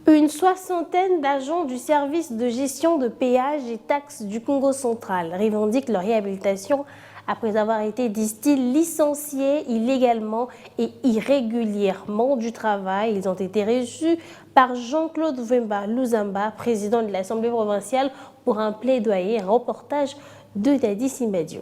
Une soixantaine d'agents du service de gestion de péages et taxes du Congo central revendiquent leur réhabilitation après avoir été, disent-ils, licenciés illégalement et irrégulièrement du travail. Ils ont été reçus par Jean-Claude Vemba Luzamba, président de l'Assemblée provinciale, pour un plaidoyer, un reportage de Dadi Simbadio.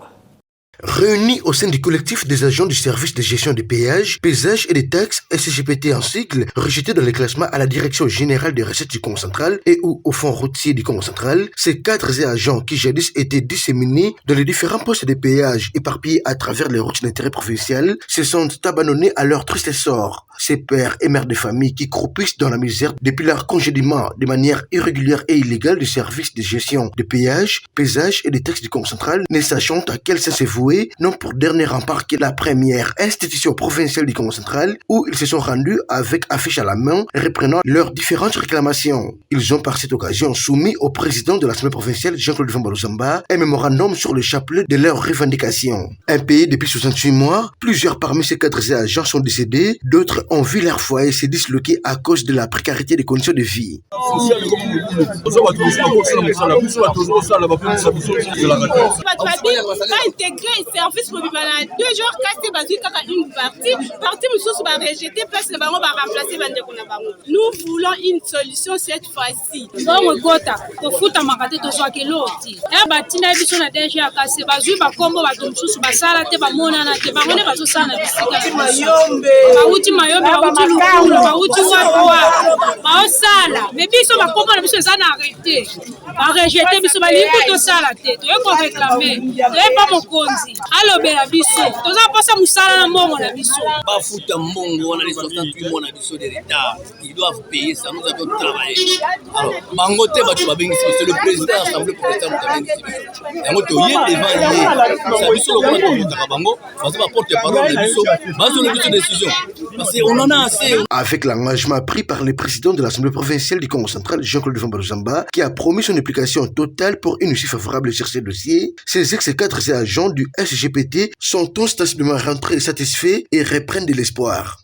Réunis au sein du collectif des agents du service de gestion des péages, pesages et des taxes SGPT en cycle, rejetés dans les classements à la direction générale des recettes du Congo central et ou au fonds routier du Congo central, ces cadres et agents qui jadis étaient disséminés dans les différents postes de péages éparpillés à travers les routes d'intérêt provincial se sont abandonnés à leur triste sort. Ces pères et mères de famille qui croupissent dans la misère depuis leur congédiement de manière irrégulière et illégale du service de gestion des péages, pesages et des taxes du Congo central, ne sachant à quel sens se vouer, non pour dernier rempart que la première institution provinciale du Congo central où ils se sont rendus avec affiche à la main reprenant leurs différentes réclamations. Ils ont par cette occasion soumis au président de l'Assemblée provinciale Jean-Claude Vemba Luzamba un mémorandum sur le chapelet de leurs revendications. Impayés depuis 68 mois, plusieurs parmi ces cadres et agents sont décédés, d'autres ont vu leur foyer se disloquer à cause de la précarité des conditions de vie. Service pour 2 jours casté bazui kaka une partie mususu ba rejeter place na bango ba remplacer bande kuna bango. Nous voulons une solution cette fois-ci. Donc gota ko futa makate to so keloti e batina biso na DG akase bazui ba kombo ba mususu ba sala te ba mona na te ba ngone ba so sana bisika mayombe ba uti lukulu ba uti wa ba sala mais biso ba kombo na biso za na arrêter ba rejeter biso ba limbo to sala te to e ko réclamer e pas mokonzi alobela biso toza posa musala na mbongo na biso bafuta mbongo wana les 68 mois na biso de retard ils doivent payer ça nous avons travaillé alors bango te bato babengi c'est le président de l'Assemblée provinciale babengi yango to yé devant yé ça biso lokona to taka bango parce que porte parole de biso bazo le biso décision parce qu'on en a assez. Avec l'engagement pris par le président de l'Assemblée provinciale du Congo central Jean-Claude Vemba Luzamba qui a promis son implication totale pour une issue favorable sur ces dossiers, ces ex-cadres et agents du SGPT sont ostensiblement rentrés satisfaits et reprennent de l'espoir.